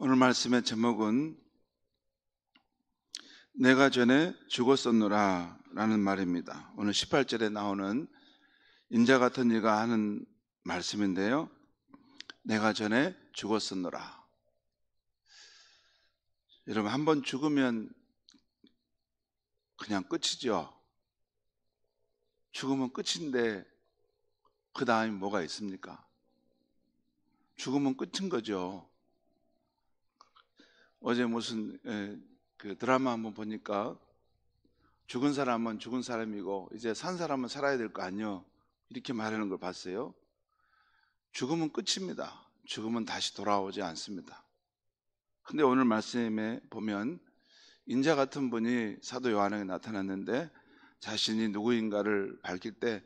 오늘 말씀의 제목은 내가 전에 죽었었노라 라는 말입니다. 오늘 18절에 나오는 인자 같은 이가 하는 말씀인데요. 내가 전에 죽었었노라. 여러분, 한번 죽으면 그냥 끝이죠. 죽으면 끝인데 그 다음에 뭐가 있습니까? 죽으면 끝인 거죠. 어제 무슨 그 드라마 한번 보니까 죽은 사람은 죽은 사람이고 이제 산 사람은 살아야 될 거 아니요, 이렇게 말하는 걸 봤어요. 죽음은 끝입니다. 죽음은 다시 돌아오지 않습니다. 근데 오늘 말씀에 보면 인자 같은 분이 사도 요한에게 나타났는데 자신이 누구인가를 밝힐 때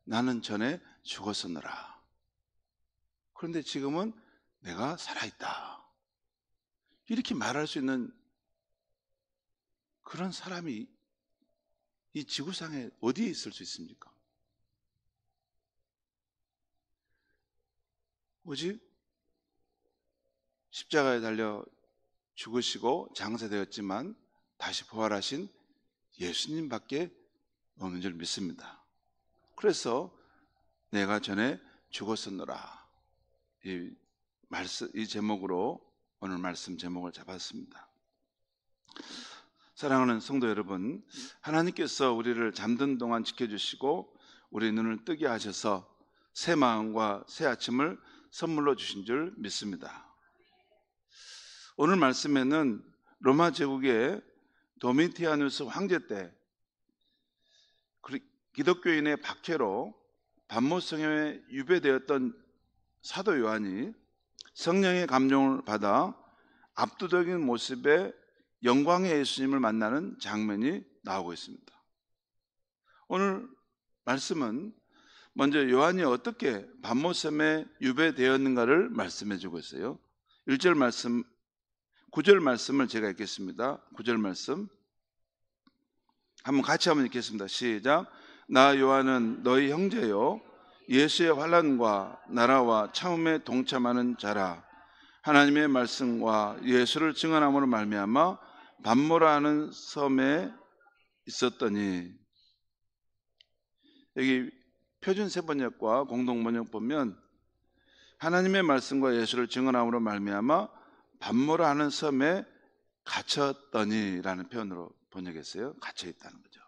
나는 전에 죽었었노라. 그런데 지금은 내가 살아있다. 이렇게 말할 수 있는 그런 사람이 이 지구상에 어디에 있을 수 있습니까? 오직 십자가에 달려 죽으시고 장사되었지만 다시 부활하신 예수님밖에 없는 줄 믿습니다. 그래서 내가 전에 죽었었노라, 이 제목으로 오늘 말씀 제목을 잡았습니다. 사랑하는 성도 여러분, 하나님께서 우리를 잠든 동안 지켜주시고 우리 눈을 뜨게 하셔서 새 마음과 새 아침을 선물로 주신 줄 믿습니다. 오늘 말씀에는 로마 제국의 도미티아누스 황제 때 기독교인의 박해로 반모성에 유배되었던 사도 요한이 성령의 감동을 받아 압도적인 모습의 영광의 예수님을 만나는 장면이 나오고 있습니다. 오늘 말씀은 먼저 요한이 어떻게 반모섬에 유배되었는가를 말씀해 주고 있어요. 1절 말씀, 9절 말씀을 제가 읽겠습니다. 9절 말씀 같이 한번 읽겠습니다. 시작. 나 요한은 너희 형제요 예수의 환난과 나라와 참음에 동참하는 자라. 하나님의 말씀과 예수를 증언함으로 말미암아 반모라 하는 섬에 있었더니, 여기 표준 세번역과 공동번역 보면 하나님의 말씀과 예수를 증언함으로 말미암아 반모라 하는 섬에 갇혔더니 라는 표현으로 번역했어요. 갇혀 있다는 거죠.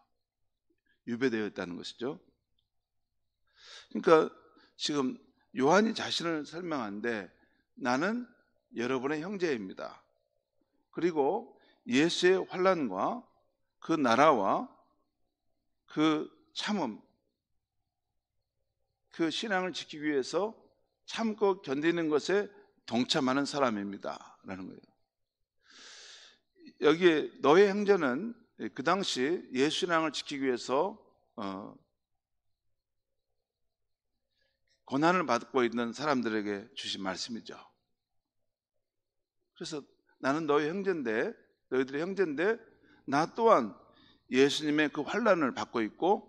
유배되어 있다는 것이죠. 그러니까 지금 요한이 자신을 설명하는데 나는 여러분의 형제입니다. 그리고 예수의 환난과 그 나라와 그 참음, 그 신앙을 지키기 위해서 참고 견디는 것에 동참하는 사람입니다 라는 거예요. 여기에 너의 형제는 그 당시 예수 신앙을 지키기 위해서 고난을 받고 있는 사람들에게 주신 말씀이죠. 그래서 나는 너희 형제인데, 너희들의 형제인데 나 또한 예수님의 그 환난을 받고 있고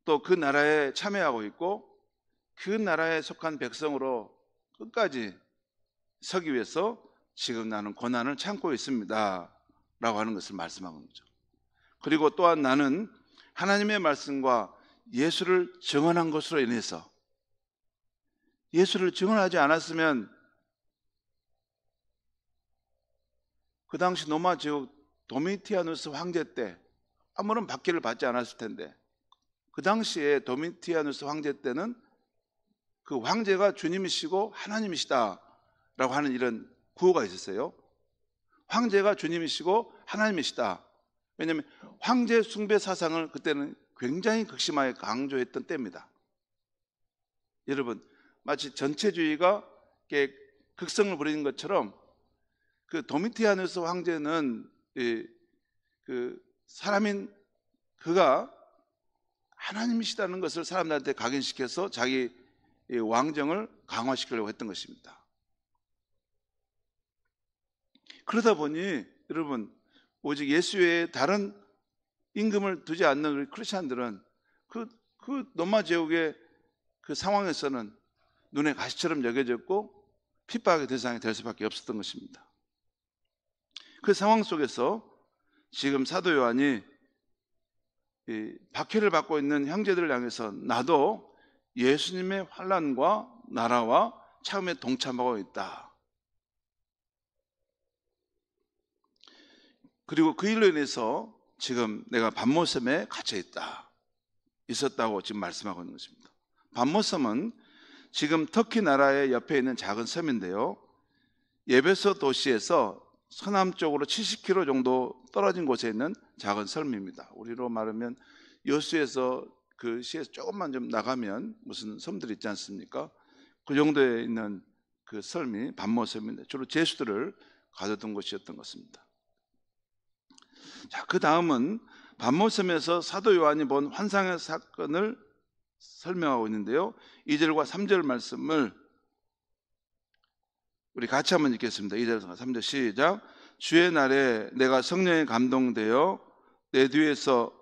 또 그 나라에 참여하고 있고 그 나라에 속한 백성으로 끝까지 서기 위해서 지금 나는 고난을 참고 있습니다 라고 하는 것을 말씀하는 거죠. 그리고 또한 나는 하나님의 말씀과 예수를 증언한 것으로 인해서, 예수를 증언하지 않았으면 그 당시 로마 제국 도미티아누스 황제 때 아무런 박해를 받지 않았을 텐데, 그 당시에 도미티아누스 황제 때는 그 황제가 주님이시고 하나님이시다 라고 하는 이런 구호가 있었어요. 황제가 주님이시고 하나님이시다. 왜냐하면 황제 숭배 사상을 그때는 굉장히 극심하게 강조했던 때입니다. 여러분, 마치 전체주의가 극성을 부리는 것처럼 그 도미티아누스 황제는 그 사람인 그가 하나님이시다는 것을 사람들한테 각인시켜서 자기 왕정을 강화시키려고 했던 것입니다. 그러다 보니 여러분, 오직 예수 외에 다른 임금을 두지 않는 크리스찬들은 그 로마 제국의 그 상황에서는 눈에 가시처럼 여겨졌고 핍박의 대상이 될 수밖에 없었던 것입니다. 그 상황 속에서 지금 사도 요한이 이 박해를 받고 있는 형제들을 향해서 나도 예수님의 환난과 나라와 참에 동참하고 있다. 그리고 그 일로 인해서 지금 내가 반모섬에 갇혀 있었다고 지금 말씀하고 있는 것입니다. 반모섬은 지금 터키 나라의 옆에 있는 작은 섬인데요. 에베소 도시에서 서남쪽으로 70km 정도 떨어진 곳에 있는 작은 섬입니다. 우리로 말하면 여수에서 그 시에서 조금만 좀 나가면 무슨 섬들이 있지 않습니까? 그 정도에 있는 그 섬이 반모섬인데 주로 제수들을 가두던 곳이었던 것입니다. 자, 그 다음은 반모섬에서 사도 요한이 본 환상의 사건을 설명하고 있는데요. 2절과 3절 말씀을 우리 같이 한번 읽겠습니다. 2절과 3절 시작. 주의 날에 내가 성령에 감동되어 내 뒤에서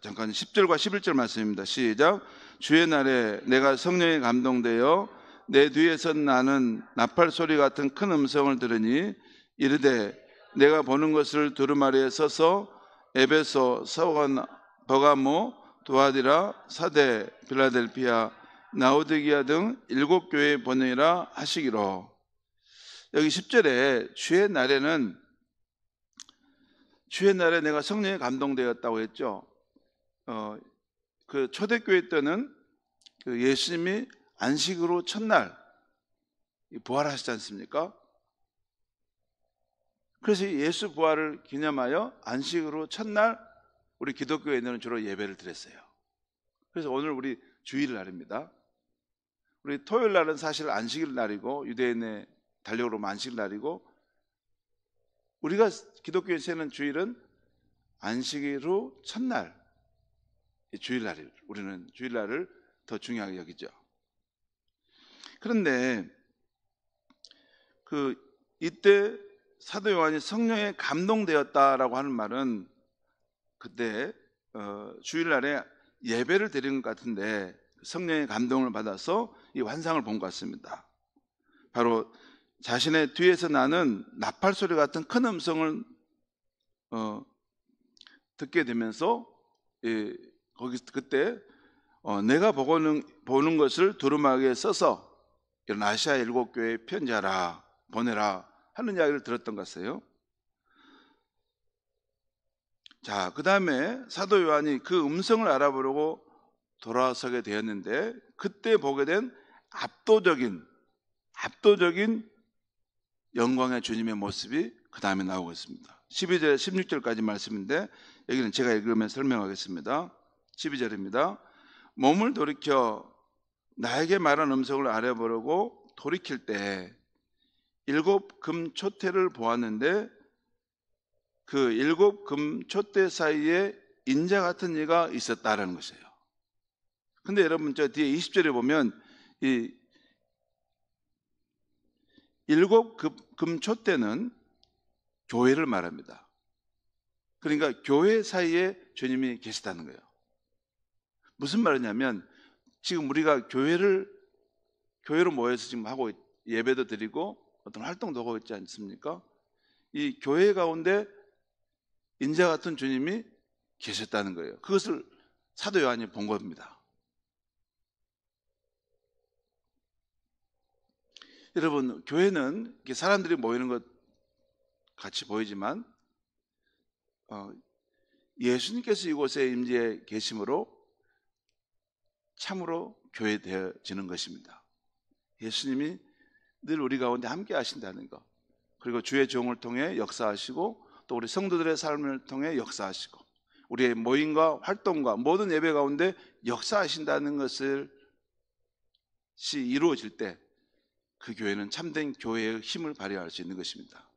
잠깐 10절과 11절 말씀입니다. 시작. 주의 날에 내가 성령에 감동되어 내 뒤에서 나는 나팔 소리 같은 큰 음성을 들으니 이르되 내가 보는 것을 두루마리에 서서 에베소, 서원, 버가모, 도아디라, 사대, 빌라델피아, 나우디기아 등 7교회에 보내라 하시기로. 여기 10절에 주의 날에 내가 성령에 감동되었다고 했죠. 그 초대교회 때는 그 예수님이 안식으로 첫날 부활하시지 않습니까? 그래서 예수 부활을 기념하여 안식으로 첫날 우리 기독교인들은 주로 예배를 드렸어요. 그래서 오늘 우리 주일 날입니다. 우리 토요일 날은 사실 안식일 날이고 유대인의 달력으로 보면 안식일 날이고 우리가 기독교에 세는 주일은 안식일 첫날 주일날을 우리는 주일날을 더 중요하게 여기죠. 그런데 이때 사도 요한이 성령에 감동되었다라고 하는 말은 그때 주일날에 예배를 드리는 것 같은데 성령의 감동을 받아서 이 환상을 본 것 같습니다. 바로 자신의 뒤에서 나는 나팔 소리 같은 큰 음성을 듣게 되면서 그때 내가 보는 것을 두루마리에 써서 이런 아시아 7교회에 편지하라 보내라 하는 이야기를 들었던 것 같아요. 자, 그 다음에 사도 요한이 그 음성을 알아보려고 돌아서게 되었는데 그때 보게 된 압도적인 영광의 주님의 모습이 그 다음에 나오고 있습니다. 12절 16절까지 말씀인데 여기는 제가 읽으면서 설명하겠습니다. 12절입니다. 몸을 돌이켜 나에게 말한 음성을 알아보려고 돌이킬 때 7 금초대를 보았는데 그 7 금초대 사이에 인자 같은 이가 있었다라는 것이에요. 근데 여러분 저 뒤에 20절에 보면 이 7 금초대는 교회를 말합니다. 그러니까 교회 사이에 주님이 계시다는 거예요. 무슨 말이냐면 지금 우리가 교회로 모여서 지금 하고 예배도 드리고 어떤 활동도 하고 있지 않습니까? 이 교회 가운데 인자 같은 주님이 계셨다는 거예요. 그것을 사도 요한이 본 겁니다. 여러분, 교회는 사람들이 모이는 것 같이 보이지만 예수님께서 이곳에 임재해 계심으로 참으로 교회되어지는 것입니다. 예수님이 늘 우리 가운데 함께 하신다는 것, 그리고 주의 종을 통해 역사하시고 또 우리 성도들의 삶을 통해 역사하시고 우리의 모임과 활동과 모든 예배 가운데 역사하신다는 것이 이루어질 때 그 교회는 참된 교회의 힘을 발휘할 수 있는 것입니다.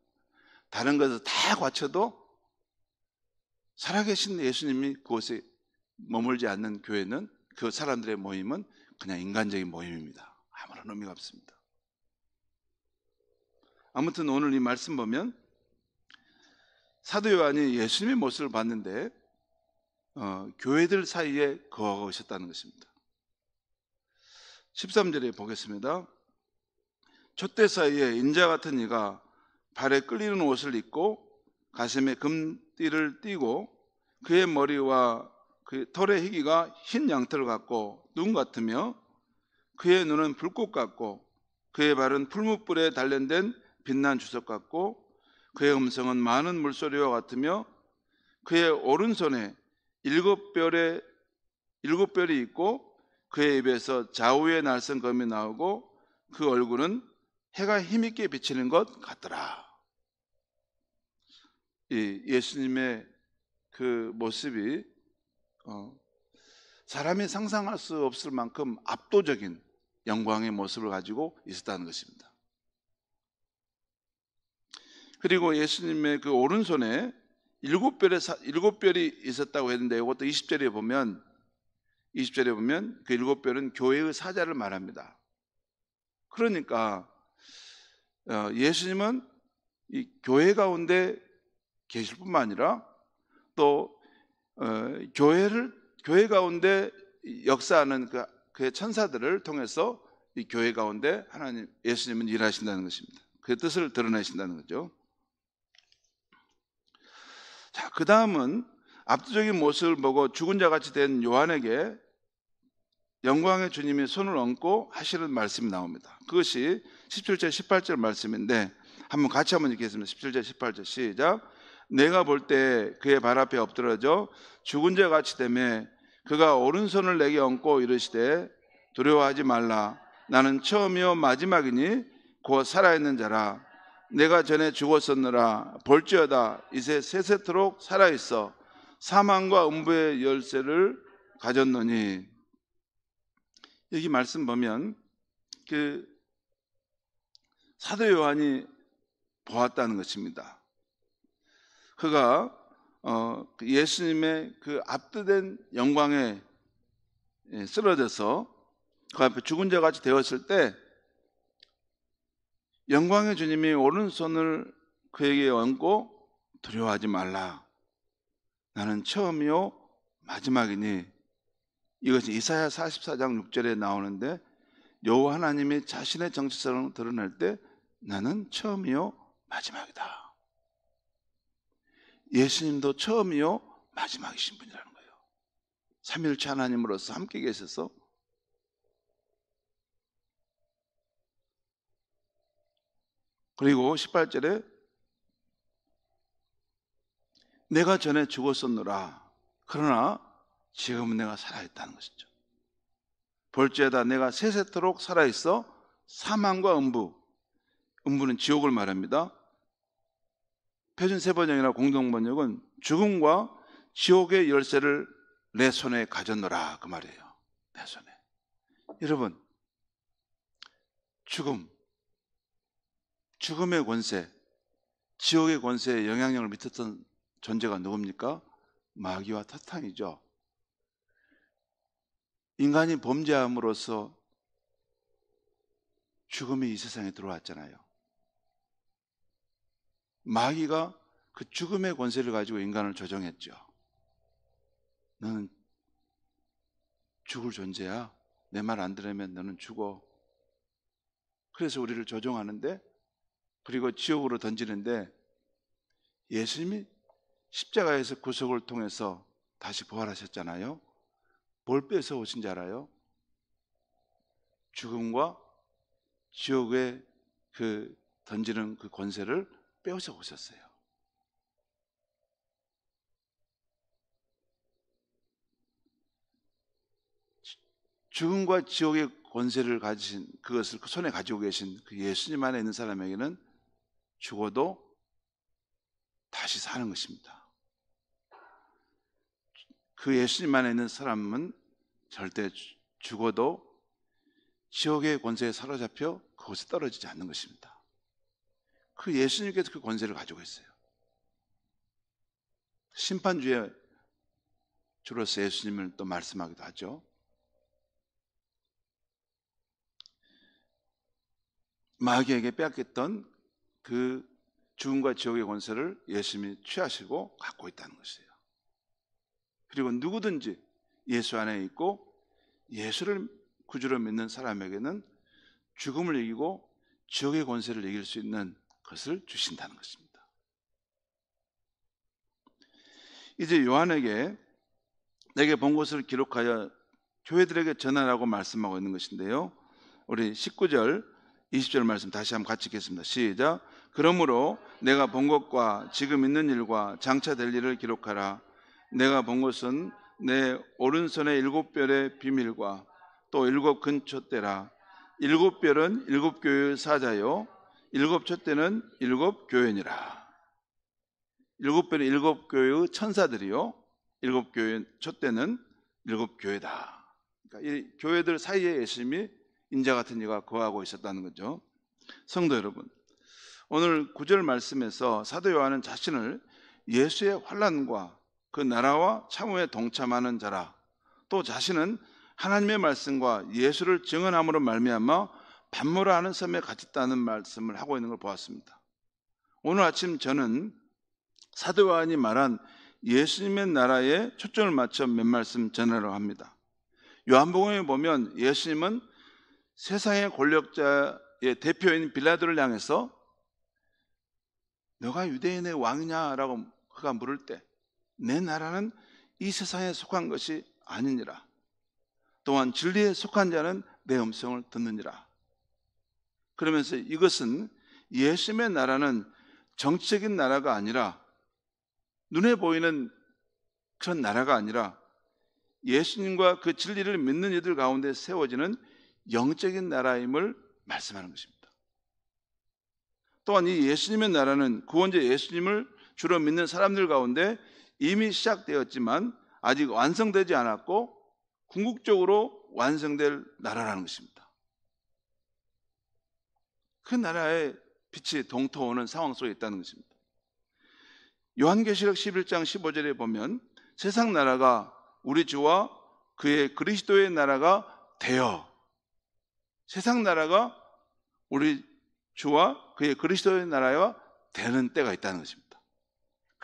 다른 것을 다 갖춰도 살아계신 예수님이 그곳에 머물지 않는 교회는 그 사람들의 모임은 그냥 인간적인 모임입니다. 아무런 의미가 없습니다. 아무튼 오늘 이 말씀 보면 사도 요한이 예수님의 모습을 봤는데 교회들 사이에 거하고 있었다는 것입니다. 13절에 보겠습니다. 촛대 사이에 인자 같은 이가 발에 끌리는 옷을 입고 가슴에 금띠를 띠고 그의 머리와 그 털의 희기가 흰 양털 같고 눈 같으며 그의 눈은 불꽃 같고 그의 발은 풀무불에 단련된 빛난 주석 같고 그의 음성은 많은 물소리와 같으며 그의 오른손에 일곱 별이 있고 그의 입에서 좌우의 날선 검이 나오고 그 얼굴은 해가 힘있게 비치는 것 같더라. 이 예수님의 그 모습이 사람이 상상할 수 없을 만큼 압도적인 영광의 모습을 가지고 있었다는 것입니다. 그리고 예수님의 그 오른손에 일곱 별이 있었다고 했는데 이것도 20절에 보면 그 일곱 별은 교회의 사자를 말합니다. 그러니까 예수님은 이 교회 가운데 계실 뿐만 아니라 또 교회 가운데 역사하는 그의 천사들을 통해서 이 교회 가운데 예수님은 일하신다는 것입니다. 그 뜻을 드러내신다는 거죠. 자, 그 다음은 압도적인 모습을 보고 죽은 자 같이 된 요한에게 영광의 주님이 손을 얹고 하시는 말씀이 나옵니다. 그것이 17절 18절 말씀인데 같이 한번 읽겠습니다. 17절 18절 시작. 내가 볼 때 그의 발 앞에 엎드러져 죽은 자 같이 되매 그가 오른손을 내게 얹고 이르시되 두려워하지 말라. 나는 처음이요 마지막이니 곧 살아있는 자라. 내가 전에 죽었었느라 볼지어다 이제 세세토록 살아있어 사망과 음부의 열쇠를 가졌노니. 여기 말씀 보면 그 사도 요한이 보았다는 것입니다. 그가 예수님의 그 압도된 영광에 쓰러져서 그 앞에 죽은 자 같이 되었을 때 영광의 주님이 오른손을 그에게 얹고 두려워하지 말라. 나는 처음이요 마지막이니. 이것이 이사야 44장 6절에 나오는데 여호와 하나님이 자신의 정체성을 드러낼 때 나는 처음이요 마지막이다. 예수님도 처음이요 마지막이신 분이라는 거예요. 삼위일체 하나님으로서 함께 계셔서 그리고 18절에 내가 전에 죽었었노라. 그러나 지금은 내가 살아있다는 것이죠. 볼지어다 내가 세세토록 살아있어 사망과 음부는 지옥을 말합니다. 표준 세번역이나 공동번역은 죽음과 지옥의 열쇠를 내 손에 가졌노라 그 말이에요. 내 손에. 여러분, 죽음의 권세, 지옥의 권세에 영향력을 미쳤던 존재가 누굽니까? 마귀와 타탄이죠. 인간이 범죄함으로써 죽음이 이 세상에 들어왔잖아요. 마귀가 그 죽음의 권세를 가지고 인간을 조종했죠. 너는 죽을 존재야. 내 말 안 들으면 너는 죽어. 그래서 우리를 조종하는데, 그리고 지옥으로 던지는데, 예수님이 십자가에서 구속을 통해서 다시 부활하셨잖아요. 뭘 뺏어 오신 줄 알아요? 죽음과 지옥에 그 던지는 그 권세를 빼앗아 오셨어요. 죽음과 지옥의 권세를 가지신 그것을 그 손에 가지고 계신 그 예수님 안에 있는 사람에게는 죽어도 다시 사는 것입니다. 그 예수님 안에 있는 사람은 절대 죽어도 지옥의 권세에 사로잡혀 그곳에 떨어지지 않는 것입니다. 그 예수님께서 그 권세를 가지고 있어요. 심판주의 주로서 예수님을 또 말씀하기도 하죠. 마귀에게 빼앗겼던 그 죽음과 지옥의 권세를 예수님이 취하시고 갖고 있다는 것이에요. 그리고 누구든지 예수 안에 있고 예수를 구주로 믿는 사람에게는 죽음을 이기고 지옥의 권세를 이길 수 있는 것을 주신다는 것입니다. 이제 요한에게 내게 본 것을 기록하여 교회들에게 전하라고 말씀하고 있는 것인데요, 우리 19절 20절 말씀 다시 한번 같이 읽겠습니다. 시작. 그러므로 내가 본 것과 지금 있는 일과 장차 될 일을 기록하라. 내가 본 것은 내 오른손의 7별의 비밀과 또 7 근촛대라. 7별은 7 교회의 사자요 7 촛대는 7 교회니라. 7별은 7 교회의 천사들이요 7 교회 촛대는 7 교회다. 그러니까 이 교회들 사이에 예수님이 인자 같은 이가 거하고 있었다는 거죠. 성도 여러분, 오늘 9절 말씀에서 사도 요한은 자신을 예수의 환난과 그 나라와 참음에 동참하는 자라, 또 자신은 하나님의 말씀과 예수를 증언함으로 말미암아 반모라 하는 섬에 갇혔다는 말씀을 하고 있는 걸 보았습니다. 오늘 아침 저는 사도 요한이 말한 예수님의 나라에 초점을 맞춰 몇 말씀 전하려고 합니다. 요한복음에 보면 예수님은 세상의 권력자의 대표인 빌라도를 향해서 너가 유대인의 왕이냐라고 그가 물을 때 내 나라는 이 세상에 속한 것이 아니니라. 또한 진리에 속한 자는 내 음성을 듣느니라. 그러면서 이것은 예수님의 나라는 정치적인 나라가 아니라 눈에 보이는 그런 나라가 아니라 예수님과 그 진리를 믿는 이들 가운데 세워지는 영적인 나라임을 말씀하는 것입니다. 또한 이 예수님의 나라는 구원자 예수님을 주로 믿는 사람들 가운데 이미 시작되었지만 아직 완성되지 않았고 궁극적으로 완성될 나라라는 것입니다. 그 나라의 빛이 동토하는 상황 속에 있다는 것입니다. 요한계시록 11장 15절에 보면 세상 나라가 우리 주와 그의 그리스도의 나라가 되어, 세상 나라가 우리 주와 그의 그리스도의 나라가 되는 때가 있다는 것입니다.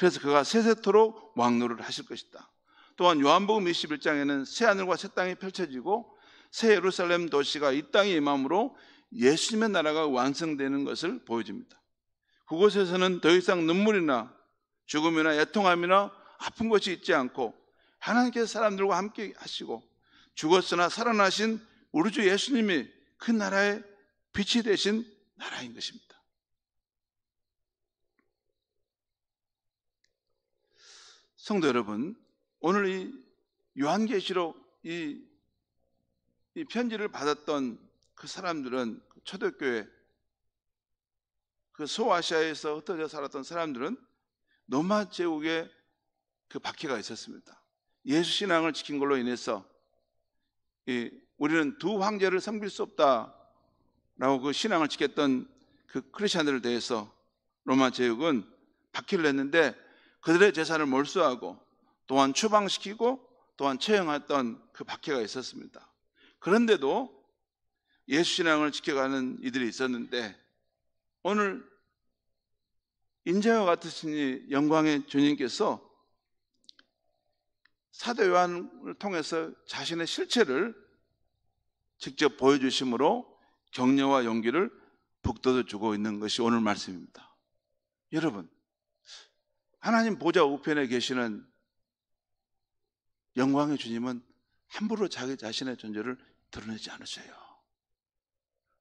그래서 그가 세세토록 왕노를 하실 것이다. 또한 요한복음 21장에는 새 하늘과 새 땅이 펼쳐지고 새 예루살렘 도시가 이 땅에 임함으로 예수님의 나라가 완성되는 것을 보여줍니다. 그곳에서는 더 이상 눈물이나 죽음이나 애통함이나 아픈 것이 있지 않고 하나님께서 사람들과 함께 하시고 죽었으나 살아나신 우리 주 예수님이 그 나라의 빛이 되신 나라인 것입니다. 성도 여러분, 오늘 이 요한계시록 이 편지를 받았던 그 사람들은, 초대교회 그 소아시아에서 흩어져 살았던 사람들은 로마 제국의 그 박해가 있었습니다. 예수 신앙을 지킨 걸로 인해서 우리는 두 황제를 섬길 수 없다라고 그 신앙을 지켰던 그 크리스천들에 대해서 로마 제국은 박해를 했는데 그들의 재산을 몰수하고 또한 추방시키고 또한 처형했던 그 박해가 있었습니다. 그런데도 예수 신앙을 지켜가는 이들이 있었는데 오늘 인자와 같으신 영광의 주님께서 사도 요한을 통해서 자신의 실체를 직접 보여주심으로 격려와 용기를 북돋워 주고 있는 것이 오늘 말씀입니다. 여러분, 하나님 보좌 우편에 계시는 영광의 주님은 함부로 자기 자신의 존재를 드러내지 않으셔요.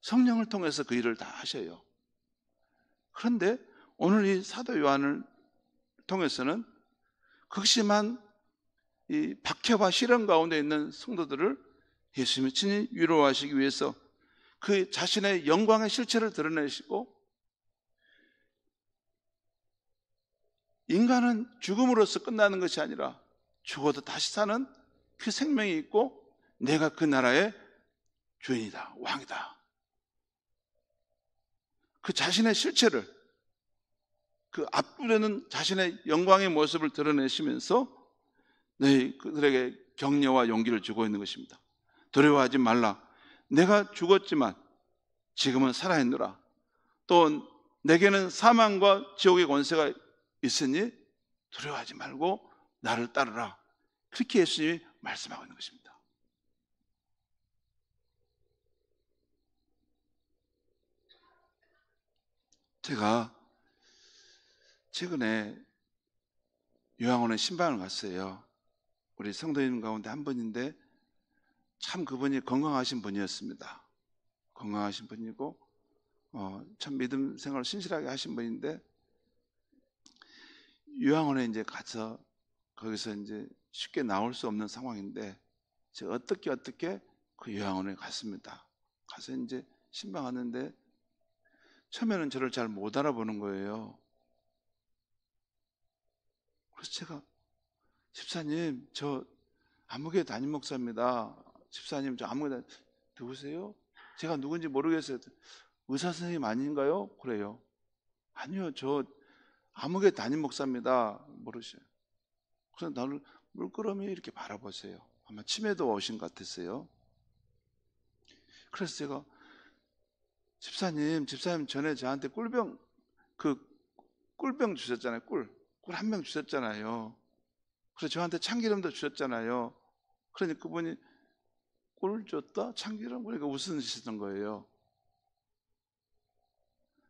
성령을 통해서 그 일을 다 하셔요. 그런데 오늘 이 사도 요한을 통해서는 극심한 이 박해와 시련 가운데 있는 성도들을 예수님이 친히 위로하시기 위해서 그 자신의 영광의 실체를 드러내시고, 인간은 죽음으로써 끝나는 것이 아니라 죽어도 다시 사는 그 생명이 있고 내가 그 나라의 주인이다, 왕이다. 그 자신의 실체를, 그 앞부려는 자신의 영광의 모습을 드러내시면서 그들에게 격려와 용기를 주고 있는 것입니다. 두려워하지 말라. 내가 죽었지만 지금은 살아있노라. 또 내게는 사망과 지옥의 권세가 있으니 두려워하지 말고 나를 따르라. 그렇게 예수님이 말씀하고 있는 것입니다. 제가 최근에 요양원에 신방을 갔어요. 우리 성도님 가운데 한 분인데 참 그분이 건강하신 분이었습니다. 건강하신 분이고 참 믿음 생활을 신실하게 하신 분인데 요양원에 이제 가서 거기서 이제 쉽게 나올 수 없는 상황인데 제가 어떻게 그 요양원에 갔습니다. 가서 이제 신방하는데 처음에는 저를 잘 못 알아보는 거예요. 그래서 제가 집사님 저 아무개 담임 목사입니다. 집사님 저 아무개 누구세요? 제가 누군지 모르겠어요. 의사 선생님 아닌가요? 그래요. 아니요 저 아무개 담임 목사입니다. 모르셔요. 그래서 나를 물끄러미 이렇게 바라보세요. 아마 치매도 오신 것 같았어요. 그래서 제가 집사님 전에 저한테 꿀병 주셨잖아요. 꿀 한 병 주셨잖아요. 그래서 저한테 참기름도 주셨잖아요. 그러니 그분이 꿀 줬다? 참기름? 그러니까 웃으시던 거예요.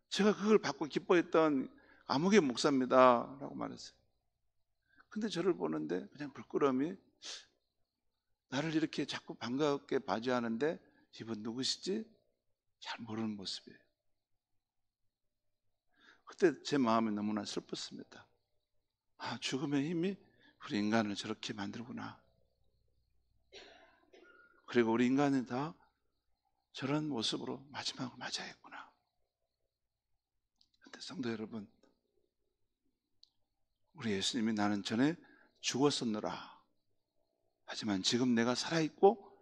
제가 그걸 받고 기뻐했던 아무개 목사입니다 라고 말했어요. 근데 저를 보는데 그냥 물끄러미 나를 이렇게 자꾸 반갑게 맞이하는데 이분 누구시지? 잘 모르는 모습이에요. 그때 제 마음이 너무나 슬펐습니다. 아, 죽음의 힘이 우리 인간을 저렇게 만들구나. 그리고 우리 인간은 다 저런 모습으로 마지막을 맞이하겠구나. 근데 성도 여러분, 우리 예수님이 나는 전에 죽었었노라. 하지만 지금 내가 살아있고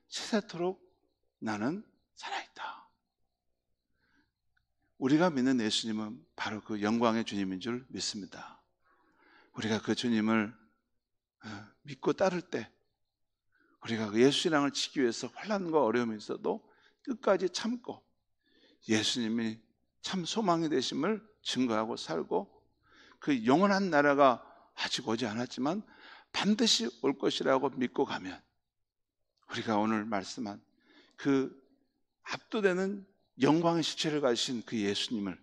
세세토록 나는 살아있다. 우리가 믿는 예수님은 바로 그 영광의 주님인 줄 믿습니다. 우리가 그 주님을 믿고 따를 때 우리가 그 예수 신앙을 지키기 위해서 환난과 어려움이 있어도 끝까지 참고 예수님이 참 소망이 되심을 증거하고 살고 그 영원한 나라가 아직 오지 않았지만 반드시 올 것이라고 믿고 가면 우리가 오늘 말씀한 그 압도되는 영광의 실체를 가지신 그 예수님을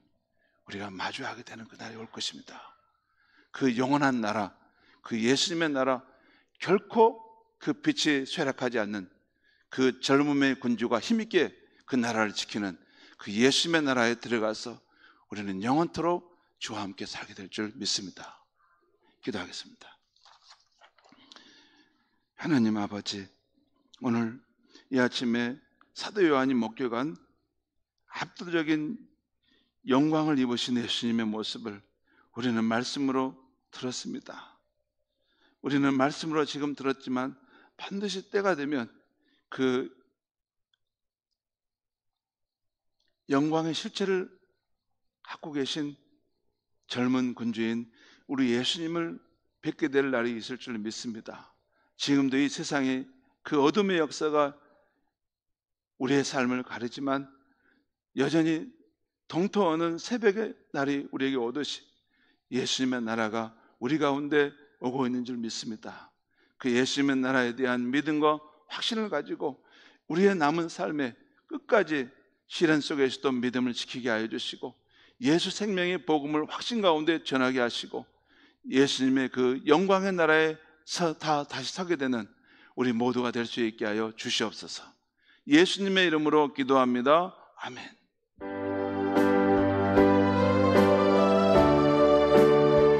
우리가 마주하게 되는 그날이 올 것입니다. 그 영원한 나라, 그 예수님의 나라, 결코 그 빛이 쇠락하지 않는 그 젊음의 군주가 힘있게 그 나라를 지키는 그 예수님의 나라에 들어가서 우리는 영원토록 주와 함께 살게 될 줄 믿습니다. 기도하겠습니다. 하나님 아버지, 오늘 이 아침에 사도 요한이 목격한 압도적인 영광을 입으신 예수님의 모습을 우리는 말씀으로 들었습니다. 우리는 말씀으로 지금 들었지만 반드시 때가 되면 그 영광의 실체를 갖고 계신 젊은 군주인 우리 예수님을 뵙게 될 날이 있을 줄 믿습니다. 지금도 이 세상에 그 어둠의 역사가 우리의 삶을 가리지만 여전히 동토하는 새벽의 날이 우리에게 오듯이 예수님의 나라가 우리 가운데 오고 있는 줄 믿습니다. 그 예수님의 나라에 대한 믿음과 확신을 가지고 우리의 남은 삶에 끝까지 시련 속에서도 믿음을 지키게 하여 주시고 예수 생명의 복음을 확신 가운데 전하게 하시고 예수님의 그 영광의 나라에 다시 서게 되는 우리 모두가 될 수 있게 하여 주시옵소서. 예수님의 이름으로 기도합니다. 아멘.